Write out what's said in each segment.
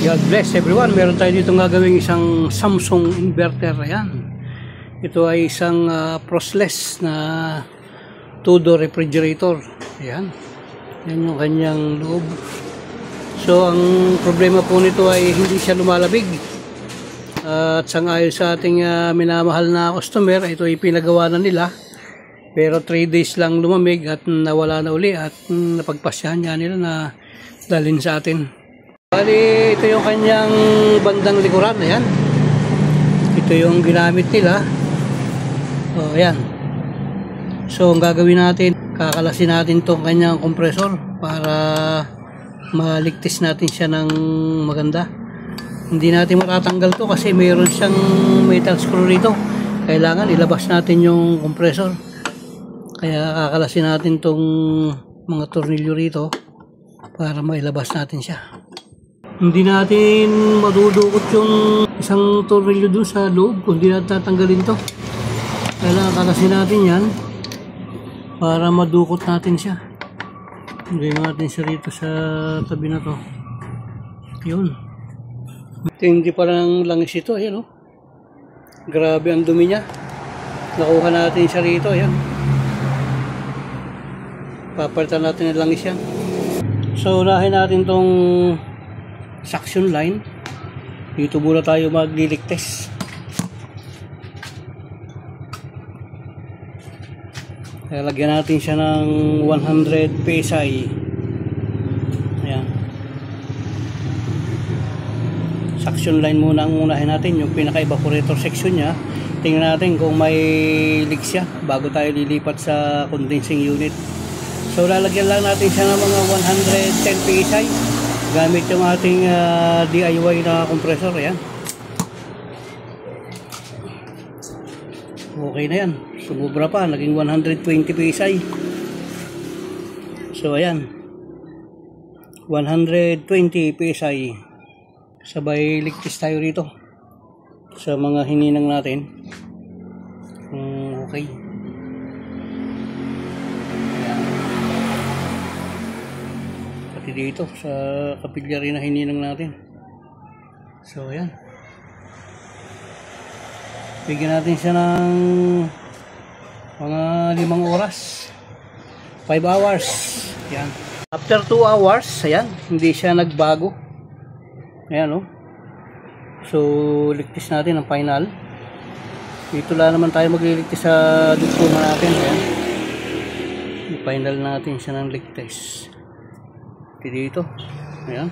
God bless everyone. Meron tayo dito gagawing isang Samsung inverter. Ayan. Ito ay isang frostless na 2-door refrigerator. Ayan. Yan yung kanyang loob. So, ang problema po nito ay hindi siya lumalabig. At sangayon sa ating minamahal na customer, ito ay pinagawa na nila. Pero 3 days lang lumamig at nawala na uli at napagpasyahan niya nila na dalhin sa atin. Bali, ito yung kanyang bandang likuran. Ayan. Ito yung ginamit nila. O, ayan. So, ang gagawin natin, kakalasin natin itong kanyang kompresor para maligtis natin siya ng maganda. Hindi natin matatanggal to kasi mayroon siyang metal screw rito. Kailangan ilabas natin yung kompresor. Kaya kakalasin natin itong mga tornilyo rito para mailabas natin siya. Hindi natin madudukot yung isang tornilyo doon sa loob kung hindi natin tatanggalin to. Kailangan kalasin natin yan para madukot natin siya. Hindi natin siya rito sa tabi na to. Yun. Hindi pa lang langis ito. Ayan, oh. Grabe ang dumi niya. Nakuha natin siya rito. Ayan. Papalitan natin ang langis yan. So, unahin natin tong suction line. Dito muna tayo magliligtas. Kaya lagyan natin siya ng 100 PSI. Ayan. Suction line muna ang unahin natin, yung pinaka-evaporator section niya. Tingnan natin kung may leak siya bago tayo lilipat sa condensing unit. So lalagyan lang natin siya ng mga 110 PSI gamit yung ating DIY na compressor. Ayan. Okay na yan. Sumubra pa, naging 120 PSI. So ayan, 120 PSI. Sabay ligtas tayo rito sa mga hininang natin. Okay. Pati dito sa kapilya rin na hininang natin. So ayan, bigyan natin siya ng mga 5 oras, 5 hours. Ayan. After 2 hours, ayan, hindi siya nagbago. Ayan, oh. So ligtas natin ang final. Dito lang naman tayo magliligtas sa dugtungan natin. Ayan. I-final natin siya ng ligtas dito. Ayan.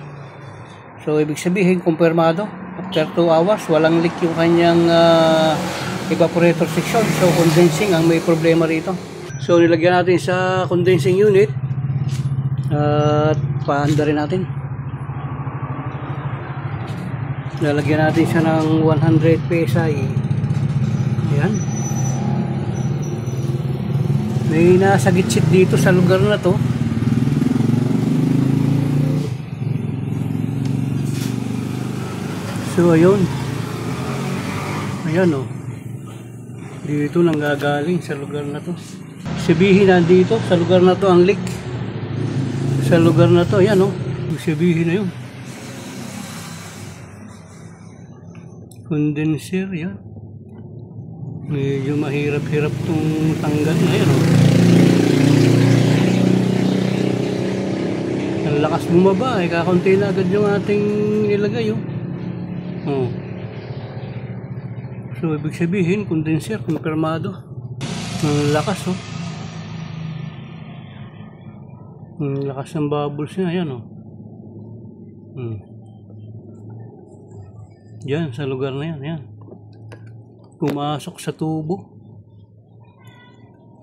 So ibig sabihin, kumpirmado. After 2 hours, walang leak yung kanyang evaporator section. So condensing ang may problema rito. So nilagyan natin sa condensing unit at paanda rin natin. Lalagyan natin siya ng 100 PSI. Ayan. May nasa gitsit dito sa lugar na to. So ayun. Ayan, oh. Dito nanggagaling sa lugar na to. Sabihin nandito sa lugar na to ang leak. Sa lugar na to, ayan, oh. Sabihin na yun. Condenser, yan. Medyo mahirap-hirap tong tanggal na yan, oh. Ang lakas bumaba, kakunti na agad yung ating nilagay, oh. Oh. So ibig sabihin, condenser, kumpirmado. Ang lakas, oh. Ang lakas ng bubbles niya, ayan, oh. Yan, sa lugar na yan, yan. Pumasok sa tubo.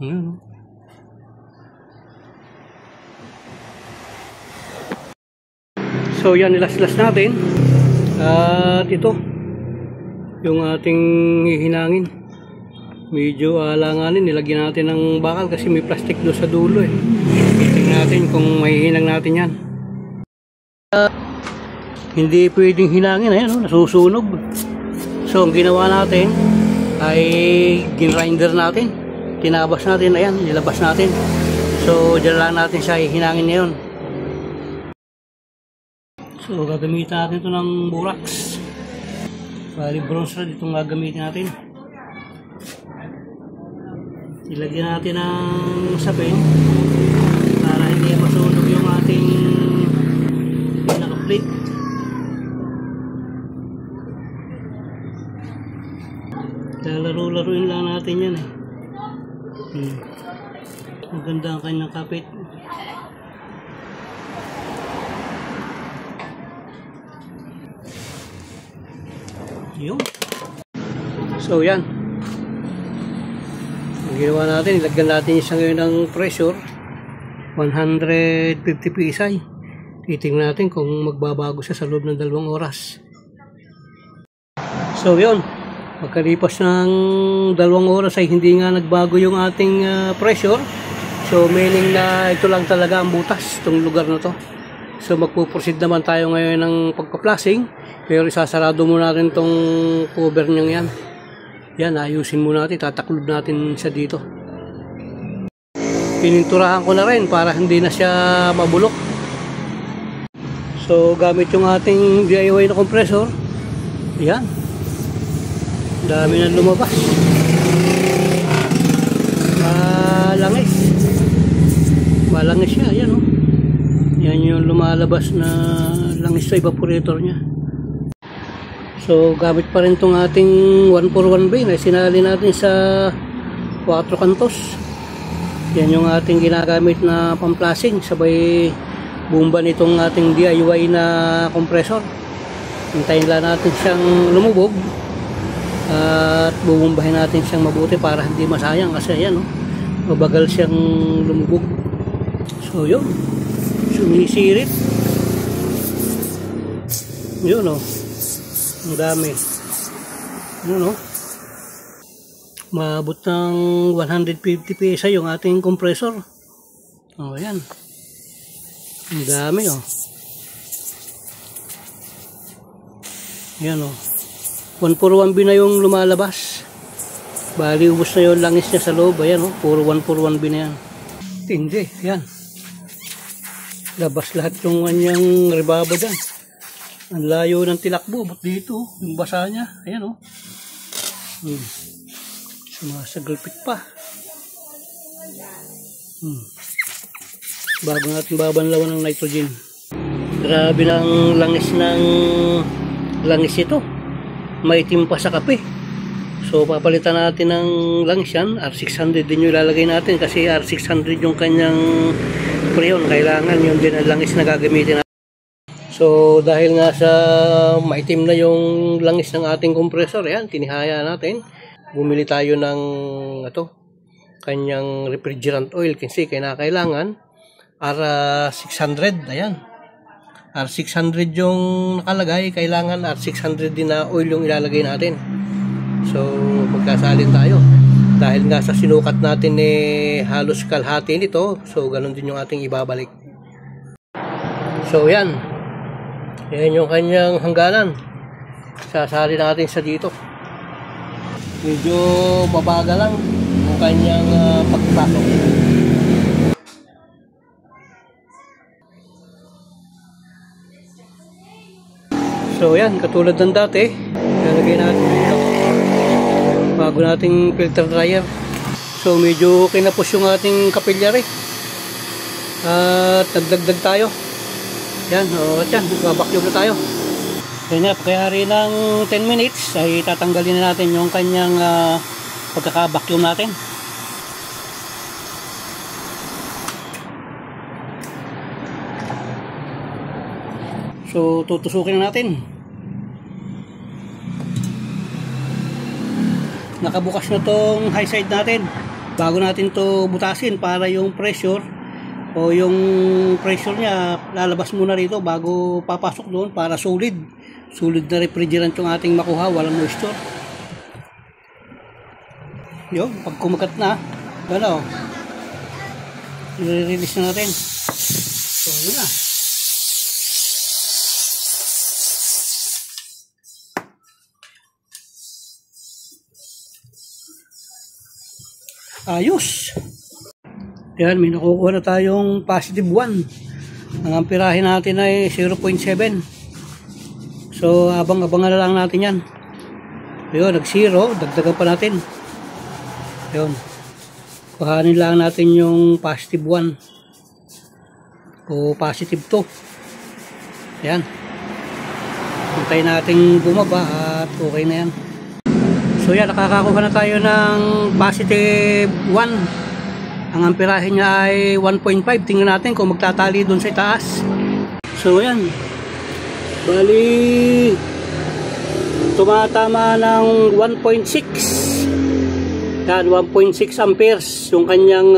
Ayan, oh. So yan, nilas-las natin. At ito yung ating hihinangin. Medyo alanganin, nilagyan natin ng bakal kasi may plastic doon sa dulo, eh. Tingnan natin kung mahihinang natin yan. Hindi pwedeng hinangin, ayan, oh, nasusunog. So ang ginawa natin ay ginrinder natin, tinabas natin, ayan, nilabas natin. So dyan lang natin siya hihinangin ngayon. So gagamitin natin ito ng borax. Bali bronze rod itong gagamitin natin. Ilagyan natin ng sapin para hindi masunog yung ating pinaka-plate. Laro-laruin lang natin yan eh. Maganda ang kanyang kapit. Yun. So yan. Ang ginawa natin, ilagyan natin siya ngayon ng pressure 150 psi. Titingnan natin kung magbabago siya sa loob ng 2 oras. So yun, magkalipas ng 2 oras ay hindi nga nagbago yung ating pressure. So meaning na ito lang talaga ang butas, itong lugar na to. So magpuproceed naman tayo ngayon ng pagpa-flushing. Pero isasarado muna natin itong cover niyang yan. Yan, ayusin muna natin, tataklob natin siya dito. Pininturahan ko na rin para hindi na siya mabulok. So gamit yung ating DIY na compressor. Yan. Dami na lumabas. Malangis. Malangis siya, yan oh. Yan yung lumalabas na langis sa evaporator niya. So gamit pa rin itong ating 141 bay na sinali natin sa 4 kantos. Yan yung ating ginagamit na pamflashing sabay bumba nitong ating DIY na compressor. Hintayin lang natin siyang lumubog at bubumbahin natin siyang mabuti para hindi masayang kasi yan mabagal siyang lumubog. So yun, sumisirit yun ang dami. Ano maabot ng 150 psi yung ating compressor. Yan. Ang dami Yan 141B na yung lumalabas. Bali ubos na yung langis niya sa loob. Ayan puro 141B na yan. Tindi. Yan. Labas lahat yung kanyang rebaba dyan. Ang layo ng tilakbo, but dito, yung basa niya, ayan sumasagalpit pa. Bago natin babanlawan ng nitrogen. Grabe ng langis ito. Maitim pa sa kape. So papalitan natin ng langis yan. R600 din yung ilalagay natin kasi R600 yung kanyang preyon. Kailangan yun din ang langis na gagamitin natin. So dahil nga sa maitim na yung langis ng ating compressor, yan, tinihaya natin. Bumili tayo ng kanyang refrigerant oil kasi kailangan R600, ayan. R600 yung nakalagay, kailangan R600 din na oil yung ilalagay natin. So magkasalin tayo. Dahil nga sa sinukat natin halos kalahati nito, so ganun din yung ating ibabalik. So yan. Yan yung kanyang hangganan. Sasali natin sa dito. Medyo mabaga lang yung kanyang pagpasok. So yan, katulad ng dati, lalagay natin dito bago nating filter dryer. So medyo kinapos yung ating kapilyari at nagdagdag tayo. Yan, at yan, magbabacuum na tayo. Yan nga, pagkayari ng 10 minutes ay tatanggalin na natin yung kanyang pagkaka-vacuum natin. So tutusukin na natin. Nakabukas na tong high side natin. Bago natin to butasin para yung pressure o yung pressure niya lalabas muna rito bago papasok doon para solid na refrigerant yung ating makuha, walang moisture. Yun, pag kumagat na i-release na natin. So yun na. Ayos. Yan, may nakukuha na tayong positive 1. Ang amperahe natin ay 0.7. So abangan na lang natin yan. Ayun, nag-0, dagdagan pa natin. Ayun, kuhanin lang natin yung positive 1 o positive 2. Ayan, hintayin natin bumaba at okay na yan. So yan, nakakakuha na tayo ng positive 1. Ang amperahe niya ay 1.5. Tingnan natin kung magtatali dun sa itaas. So yan, bali tumatama ng 1.6. Yan, 1.6 amperes yung kanyang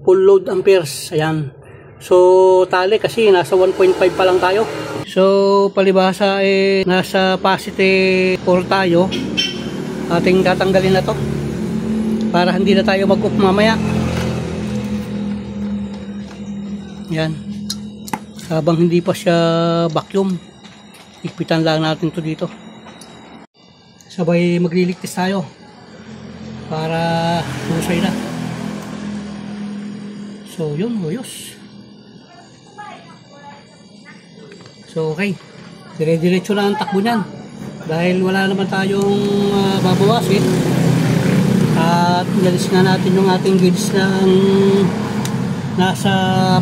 full load amperes. Ayan, so tali kasi nasa 1.5 pa lang tayo. So palibhasa nasa positive 4 tayo. Ating tatanggalin na to para hindi na tayo mag-off mamaya. Yan, habang hindi pa siya vacuum, ikpitan lang natin to dito. Sabay magliligtis tayo para husay na. So yun, ayos. So okay, dire-diretso na ang takbo niyan dahil wala naman tayong babawasin. At inalis na natin yung ating gauge na nasa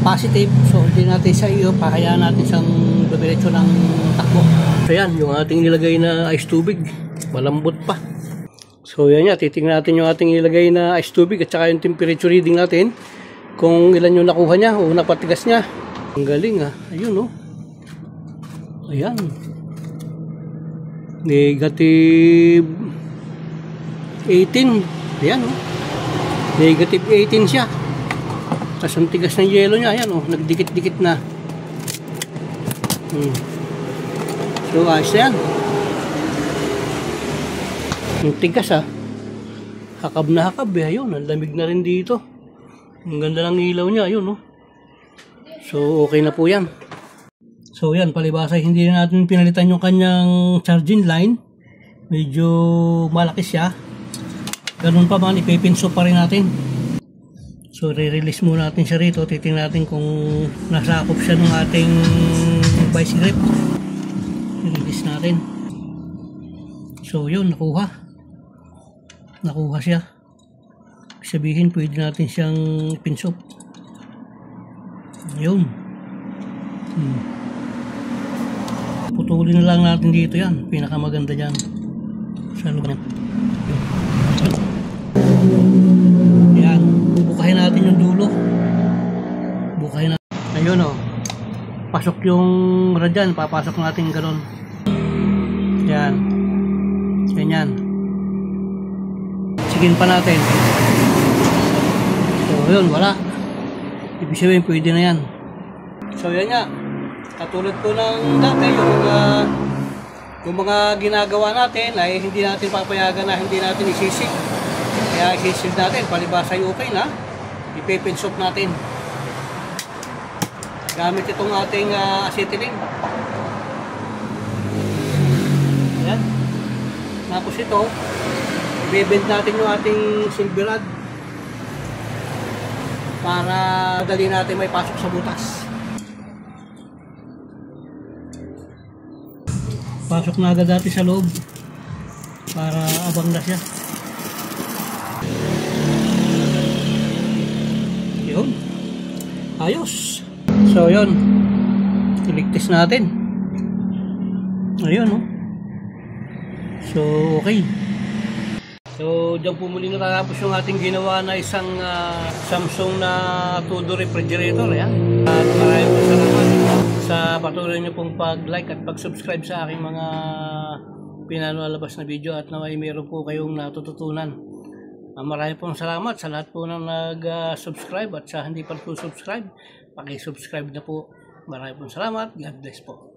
positive. So hindi natin sa iyo, pahayaan natin siyang diretso ng takbo. So yan, yung ating nilagay na ice tubig, malambot pa. So yan, titingnan natin yung ating nilagay na ice tubig at saka yung temperature reading natin kung ilan yung nakuha niya o napatigas niya. Ang galing ayun ayan, negative 18. Ayan negative 18 siya. Tapos ang tigas ng yelo niya, ayan nagdikit-dikit na. So ayos yan. Ang tigas hakab na hakab ayun, ang lamig na rin dito. Ang ganda ng ilaw niya, ayun So okay na po yan. So yan, palibasa hindi na natin pinalitan yung kanyang charging line. Medyo malaki siya. Ganun pa man, ipipinso pa rin natin. So re-release muna natin siya rito. Titingnan natin kung nasakop siya ng ating vice grip. I-release natin. So yun, nakuha siya. Sabihin pwede natin siyang pinsop. Yun. Putulin na lang natin dito yan. Pinakamaganda dyan sa loob. Yan, bubukahin natin yung dulo. Bukahin natin. Ayun pasok yung radyan, papasok natin gano'n. Yan, ganyan. Sigin pa natin. So yun, wala. Ibig sabihin pwede na yan. So yan nga, katulad po ng dati, yung mga ginagawa natin ay hindi natin papayagan na hindi natin isisig. Kaya isisig natin, palibasa ay okay na, ipipinsop natin gamit itong ating acetylene. Ayan. Tapos ito, i-bend natin yung ating silver rod para dali natin may pasok sa butas. Pasok na agad natin sa loob para abang na siya. Yun, ayos. So yun, iligtis natin. Ayun So okay. So diyan po muli natapos yung ating ginawa na isang Samsung na two-door refrigerator. Ayan. At maraming salamat sa patuloy niyo pong pag-like at pag-subscribe sa aking mga pinalalabas na video at naway meron po kayong natututunan. Maraming pong salamat sa lahat po ng nag-subscribe at sa hindi pa po subscribe, paki-subscribe na po. Maraming pong salamat. God bless po.